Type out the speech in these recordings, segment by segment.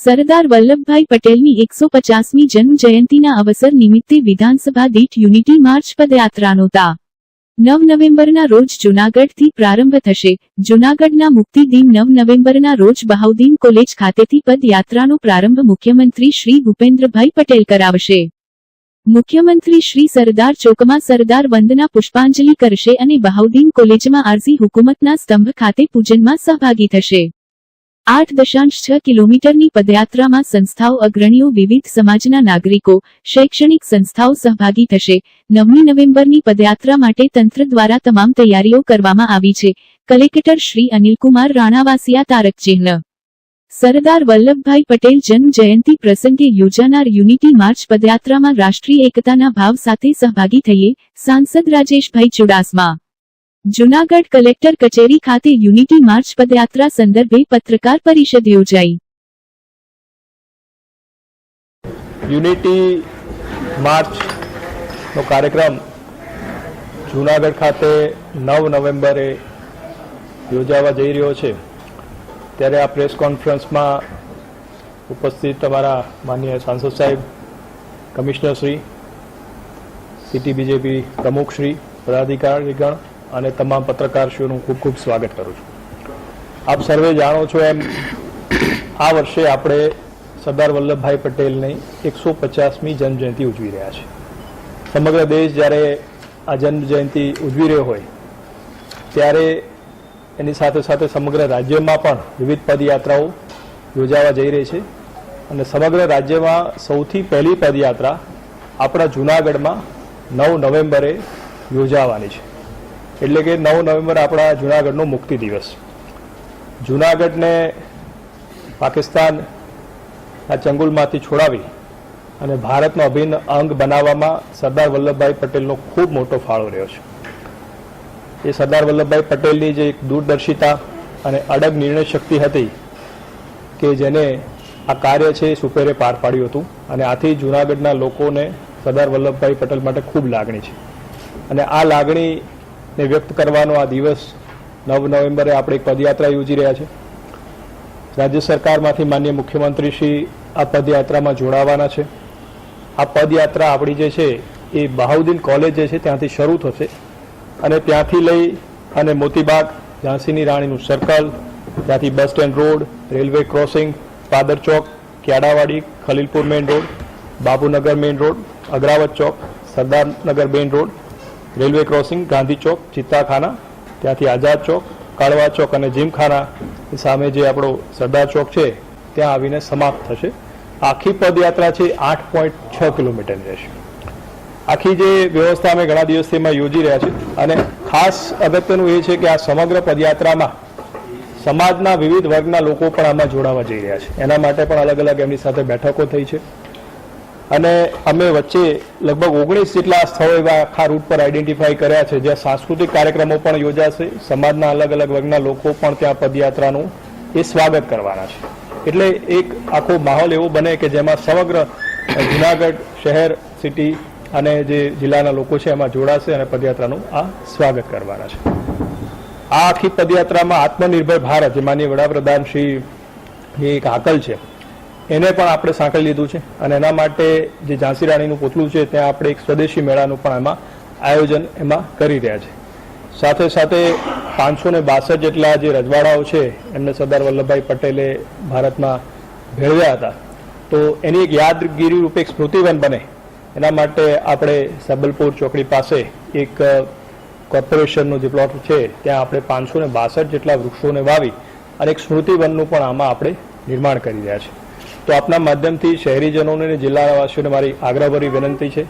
સરદાર વલ્લભભાઈ પટેલની 150મી જન્મ જયંતિના અવસર નિમિત્તે વિધાનસભા દીઠ યુનિટી માર્ચ પદયાત્રાનો તા 9 નવેમ્બરના રોજ જૂનાગઢથી પ્રારંભ થશે. જૂનાગઢના મુક્તિદિન 9 નવેમ્બરના રોજ બહાઉદ્દીન કોલેજ ખાતેથી પદયાત્રાનો પ્રારંભ મુખ્યમંત્રી શ્રી ભૂપેન્દ્રભાઈ પટેલ કરાવશે. મુખ્યમંત્રી શ્રી સરદાર ચોકમાં સરદાર વંદના પુષ્પાંજલિ કરશે અને બહાઉદ્દીન કોલેજમાં આરઝી હુકુમતના સ્તંભ ખાતે પૂજનમાં સહભાગી થશે. 8.6 કિલોમીટરની પદયાત્રામાં સંસ્થાઓ અગ્રણીઓ, વિવિધ સમાજના નાગરિકો, શૈક્ષણિક સંસ્થાઓ સહભાગી થશે. 9મી નવેમ્બરની પદયાત્રા માટે તંત્ર દ્વારા તમામ તૈયારીઓ કરવામાં આવી છે. કલેક્ટર શ્રી અનિલકુમાર રાણાવાસિયા તારકચિહ્ન. સરદાર વલ્લભભાઈ પટેલ જન્મ જયંતિ પ્રસંગે યોજાનાર યુનિટી માર્ચ પદયાત્રામાં રાષ્ટ્રીય એકતાના ભાવ સાથે સહભાગી થઈએ. સાંસદ રાજેશભાઈ ચુડાસમા. જૂનાગઢ કલેક્ટર કચેરી ખાતે યુનિટી માર્ચ પદયાત્રા સંદર્ભે પત્રકાર પરિષદ યોજાઈ. યુનિટી માર્ચનો કાર્યક્રમ જૂનાગઢ ખાતે 9 નવેમ્બરે યોજાવા જઈ રહ્યો છે. ત્યારે આ પ્રેસ કોન્ફરન્સમાં ઉપસ્થિત તમારા માનનીય સાંસદ સાહેબ, કમિશનર શ્રી, સિટી બીજેપી પ્રમુખ શ્રી, પદાધિકારીગણ અને તમામ પત્રકારશ્રીઓનું ખૂબ ખૂબ સ્વાગત કરું છું. આપ સર્વે જાણો છો એમ આ વર્ષે આપણે સરદાર વલ્લભભાઈ પટેલની 150મી જન્મજયંતિ ઉજવી રહ્યા છે. સમગ્ર દેશ જ્યારે આ જન્મજયંતિ ઉજવી રહ્યો હોય ત્યારે એની સાથે સાથે સમગ્ર રાજ્યમાં પણ વિવિધ પદયાત્રાઓ યોજાવા જઈ રહી છે અને સમગ્ર રાજ્યમાં સૌથી પહેલી પદયાત્રા આપણા જૂનાગઢમાં 9 નવેમ્બરે યોજાવાની છે. એટલે કે 9 નવેમ્બર આપણા જૂનાગઢનો મુક્તિ દિવસ. જૂનાગઢને પાકિસ્તાનના ચંગુલમાંથી છોડાવી અને ભારતનો અભિન્ન અંગ બનાવવામાં સરદાર વલ્લભભાઈ પટેલનો ખૂબ મોટો ફાળો રહ્યો છે. એ સરદાર વલ્લભભાઈ પટેલની જે એક દૂરદર્શિતા અને અડગ નિર્ણય શક્તિ હતી કે જેને આ કાર્ય છે એ સુપેરે પાર પાડ્યું હતું અને આથી જૂનાગઢના લોકોને સરદાર વલ્લભભાઈ પટેલ માટે ખૂબ લાગણી છે અને આ લાગણીને વ્યક્ત કરવાનો આ દિવસ 9 નવેમ્બરે આપણે એક પદયાત્રા યોજી રહ્યા છે. રાજ્ય સરકારમાંથી માનનીય મુખ્યમંત્રી શ્રી આ પદયાત્રામાં જોડાવાના છે. આ પદયાત્રા આપણી જે છે એ બહાઉદ્દીન કોલેજ જે છે ત્યાંથી શરૂ થશે અને ત્યાંથી લઈ અને મોતીબાગ, ઝાંસીની રાણીનું સર્કલ, ત્યાંથી bus stand road, railway crossing, Padar chowk, Kyadavadi, Khalilpur main road, Babunagar main road, Agravat chowk, Sardarnagar main road, railway crossing, Gandhi chowk, Chittakhana, ત્યાંથી આઝાદ ચોક, કાળવા ચોક અને જીમખાના સામે જે આપણો સરદાર ચોક છે ત્યાં આવીને સમાપ્ત થશે. આખી પદયાત્રા છે 8.6 કિલોમીટરની રહેશે. આખી જે વ્યવસ્થા અમે ઘણા દિવસથી એમાં યોજી રહ્યા છે અને ખાસ અગત્યનું એ છે કે આ સમગ્ર પદયાત્રામાં સમાજના વિવિધ વર્ગના લોકો પણ આમાં જોડાવા જઈ રહ્યા છે. એના માટે પણ અલગ અલગ એમની સાથે બેઠકો થઈ છે અને અમે વચ્ચે લગભગ 19 જેટલા સ્થળો એવા આખા રૂટ પર આઈડેન્ટિફાઈ કર્યા છે જ્યાં સાંસ્કૃતિક કાર્યક્રમો પણ યોજાશે. સમાજના અલગ અલગ વર્ગના લોકો પણ ત્યાં પદયાત્રાનું એ સ્વાગત કરવાના છે. એટલે એક આખો માહોલ એવો બને કે જેમાં સમગ્ર જૂનાગઢ શહેર, સિટી અને જે જિલ્લાના લોકો છે એમાં જોડાશે અને પદયાત્રાનું આ સ્વાગત કરવાના છે. આ આખી પદયાત્રામાં આત્મનિર્ભર ભારત, જે માનનીય વડાપ્રધાન શ્રીની એક હાકલ છે, એને પણ આપણે સાંકળી લીધું છે અને એના માટે જે ઝાંસી રાણીનું પુતળું છે ત્યાં આપણે એક સ્વદેશી મેળાનું પણ એમાં આયોજન એમાં કરી રહ્યા છે. સાથે સાથે 562 જેટલા જે રજવાડાઓ છે એમને સરદાર વલ્લભભાઈ પટેલે ભારતમાં ભેળવ્યા હતા, તો એની એક યાદગીરી રૂપે એક સ્મૃતિવન બને એના માટે આપણે સબલપુર ચોકડી પાસે એક કોર્પોરેશનનો જે પ્લોટ છે ત્યાં આપણે 562 જેટલા વૃક્ષોને વાવી અને એક સ્મૃતિવનનું પણ આમાં આપણે નિર્માણ કરી રહ્યા છીએ. તો આપના માધ્યમથી શહેરીજનોને અને જિલ્લાવાસીઓને મારી આગ્રહભરી વિનંતી છે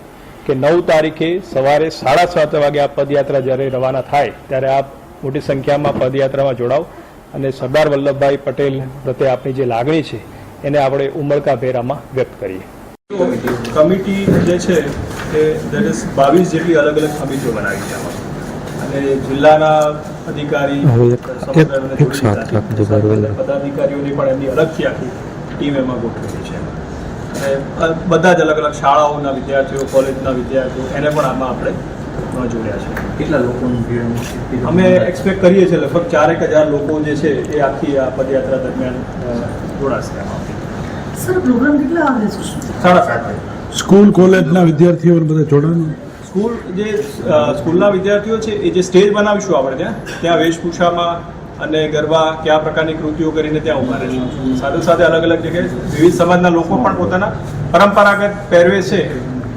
કે 9 તારીખે સવારે 7:30 વાગે આ પદયાત્રા જ્યારે રવાના થાય ત્યારે આપ મોટી સંખ્યામાં પદયાત્રામાં જોડાવ અને સરદાર વલ્લભભાઈ પટેલ પ્રત્યે આપણી જે લાગણી છે એને આપણે ઉમળકાભેર આમાં વ્યક્ત કરીએ. કમિટી જે છે એ 22 જેટલી અલગ અલગ કમિટીઓ બનાવી છે અને જિલ્લાના અધિકારી, પદાધિકારીઓની પણ એમની અલગથી આખી ટીમ એમાં ગોઠવેલી છે અને બધા જ અલગ અલગ શાળાઓના વિદ્યાર્થીઓ, કોલેજના વિદ્યાર્થીઓ એને પણ આમાં આપણે જોડ્યા છે. કેટલા લોકોની ભીડ અમે એક્સપેક્ટ કરીએ છીએ લગભગ 4,000 લોકો જે છે એ આખી આ પદયાત્રા દરમિયાન જોડાશે. સર પ્રોગ્રામ કેટલા આવે છે? 7:30 સ્કૂલ કોલેજના વિદ્યાર્થીઓ બધા જોડાણ સ્કૂલના વિદ્યાર્થીઓ છે એ જે સ્ટેજ બનાવીશું આપણે ત્યાં વેશભૂષામાં અને ગરબા કયા પ્રકારની કૃતિઓ કરીને ત્યાં ઉભા રહેશે. સાથે સાથે અલગ અલગ જગ્યાએ વિવિધ સમાજના લોકો પણ પોતાના પરંપરાગત પહેરવેશ છે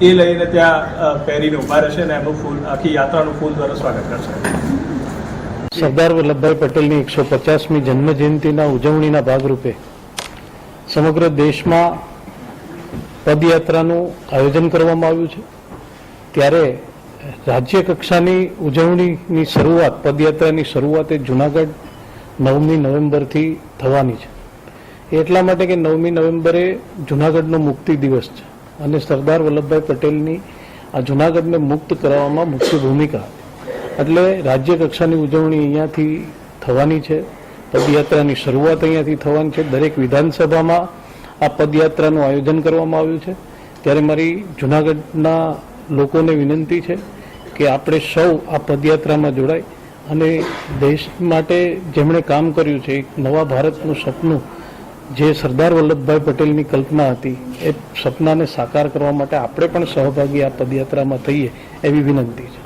એ લઈને ત્યાં પહેરીને ઉભા રહેશે અને એમનું ફૂલ આખી યાત્રાનું ફૂલ દ્વારા સ્વાગત કરશે. સરદાર વલ્લભભાઈ પટેલની 150મી જન્મ જયંતિના ઉજવણીના ભાગરૂપે સમગ્ર દેશમાં પદયાત્રાનું આયોજન કરવામાં આવ્યું છે. ત્યારે રાજ્ય કક્ષાની ઉજવણીની શરૂઆત, પદયાત્રાની શરૂઆત એ જુનાગઢ 9મી નવેમ્બરથી થવાની છે. એટલા માટે કે 9મી નવેમ્બરે જુનાગઢનો મુક્તિ દિવસ છે અને સરદાર વલ્લભભાઈ પટેલની આ જુનાગઢને મુક્ત કરવામાં મુખ્ય ભૂમિકા, એટલે રાજ્ય કક્ષાની ઉજવણી અહીંયાથી થવાની છે. પદયાત્રાની શરૂઆત અહીંયાથી થવાની છે. દરેક વિધાનસભામાં આ પદયાત્રાનું આયોજન કરવામાં આવ્યું છે. ત્યારે મારી જુનાગઢના લોકોને વિનંતી છે કે આપણે સૌ આ પદયાત્રામાં જોડાય અને દેશ માટે જેમણે કામ કર્યું છે, એક નવા ભારતનું સપનું જે સરદાર વલ્લભભાઈ પટેલની કલ્પના હતી, એ સપનાને સાકાર કરવા માટે આપણે પણ સહભાગી આ પદયાત્રામાં થઈએ એવી વિનંતી છે.